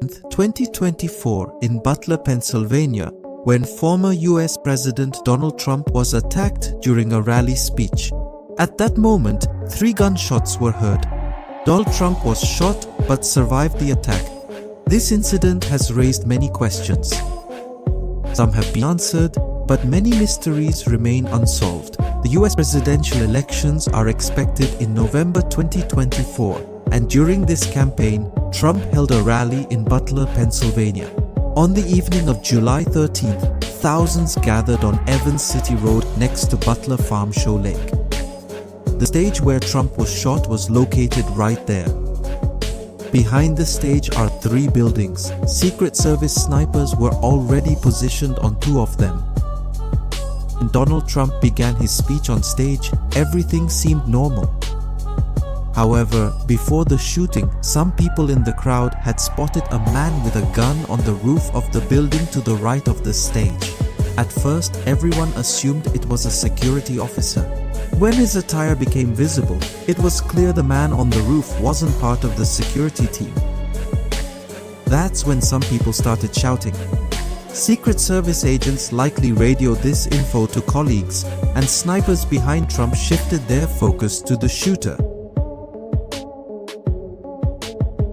10, 2024 in Butler, Pennsylvania, when former US President Donald Trump was attacked during a rally speech. At that moment, 3 gunshots were heard. Donald Trump was shot but survived the attack. This incident has raised many questions. Some have been answered, but many mysteries remain unsolved. The US presidential elections are expected in November 2024, and during this campaign, Trump held a rally in Butler, Pennsylvania. On the evening of July 13th, thousands gathered on Evans City Road next to Butler Farm Show Lake. The stage where Trump was shot was located right there. Behind the stage are 3 buildings. Secret Service snipers were already positioned on 2 of them. When Donald Trump began his speech on stage, everything seemed normal. However, before the shooting, some people in the crowd had spotted a man with a gun on the roof of the building to the right of the stage. At first, everyone assumed it was a security officer. When his attire became visible, it was clear the man on the roof wasn't part of the security team. That's when some people started shouting. Secret Service agents likely radioed this info to colleagues, and snipers behind Trump shifted their focus to the shooter.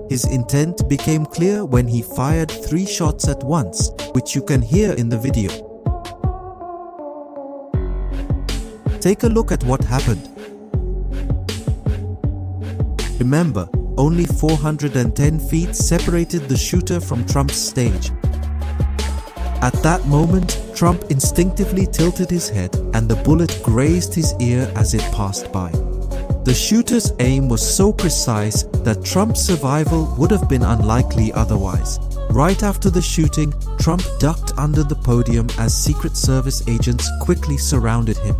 His intent became clear when he fired 3 shots at once, which you can hear in the video. Take a look at what happened. Remember, only 410 feet separated the shooter from Trump's stage. At that moment, Trump instinctively tilted his head and the bullet grazed his ear as it passed by. The shooter's aim was so precise that Trump's survival would have been unlikely otherwise. Right after the shooting, Trump ducked under the podium as Secret Service agents quickly surrounded him.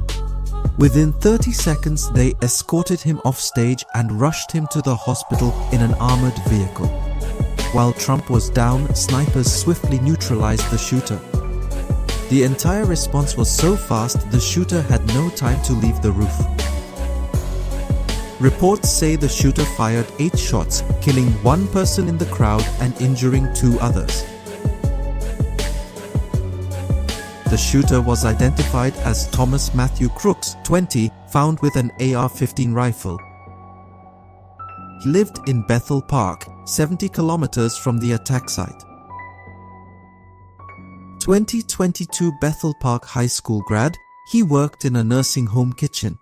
Within 30 seconds, they escorted him off stage and rushed him to the hospital in an armored vehicle. While Trump was down, snipers swiftly neutralized the shooter. The entire response was so fast, the shooter had no time to leave the roof. Reports say the shooter fired 8 shots, killing 1 person in the crowd and injuring 2 others. The shooter was identified as Thomas Matthew Crooks, 20, found with an AR-15 rifle. He lived in Bethel Park, 70 kilometers from the attack site. 2022 Bethel Park High School grad, he worked in a nursing home kitchen.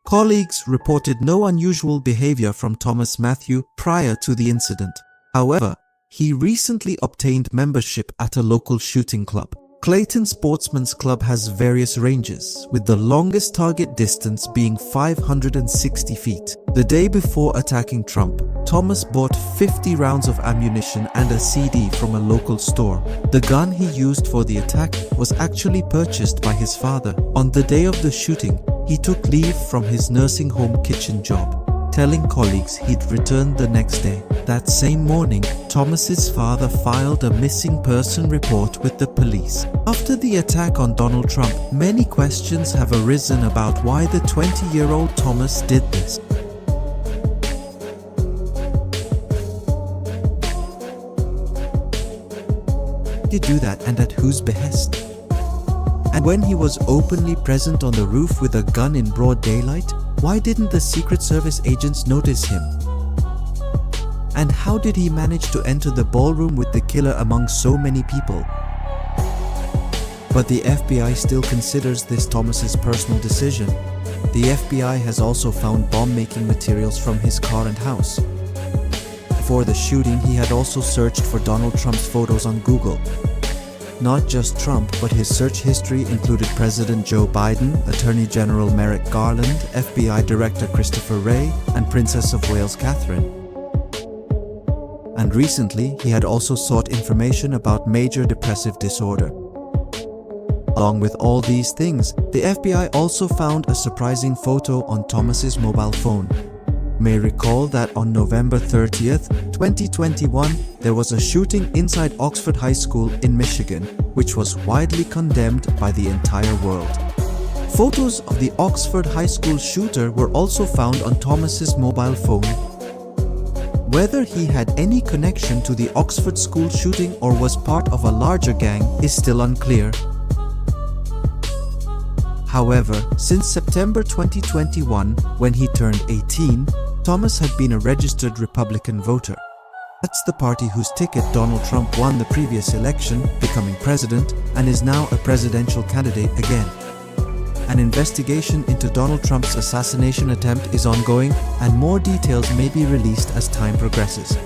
Colleagues reported no unusual behavior from Thomas Matthew prior to the incident. However, he recently obtained membership at a local shooting club. Clayton Sportsman's Club has various ranges, with the longest target distance being 560 feet. The day before attacking Trump, Thomas bought 50 rounds of ammunition and a CD from a local store. The gun he used for the attack was actually purchased by his father. On the day of the shooting, he took leave from his nursing home kitchen job, telling colleagues he'd return the next day. That same morning, Thomas's father filed a missing person report with the police. After the attack on Donald Trump, many questions have arisen about why the 20-year-old Thomas did this. Did he do that, and at whose behest? And when he was openly present on the roof with a gun in broad daylight, why didn't the Secret Service agents notice him? And how did he manage to enter the ballroom with the killer among so many people? But the FBI still considers this Thomas's personal decision. The FBI has also found bomb-making materials from his car and house. Before the shooting, he had also searched for Donald Trump's photos on Google. Not just Trump, but his search history included President Joe Biden, Attorney General Merrick Garland, FBI Director Christopher Wray, and Princess of Wales Catherine. And recently, he had also sought information about major depressive disorder. Along with all these things, the FBI also found a surprising photo on Thomas's mobile phone. You may recall that on November 30th, 2021, there was a shooting inside Oxford High School in Michigan, which was widely condemned by the entire world. Photos of the Oxford High School shooter were also found on Thomas's mobile phone. Whether he had any connection to the Oxford school shooting or was part of a larger gang is still unclear. However, since September 2021, when he turned 18, Thomas had been a registered Republican voter. That's the party whose ticket Donald Trump won the previous election, becoming president, and is now a presidential candidate again. An investigation into Donald Trump's assassination attempt is ongoing, and more details may be released as time progresses.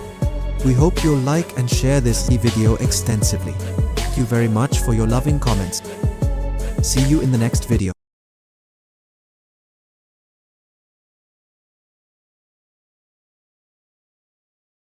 We hope you'll like and share this video extensively. Thank you very much for your loving comments. See you in the next video.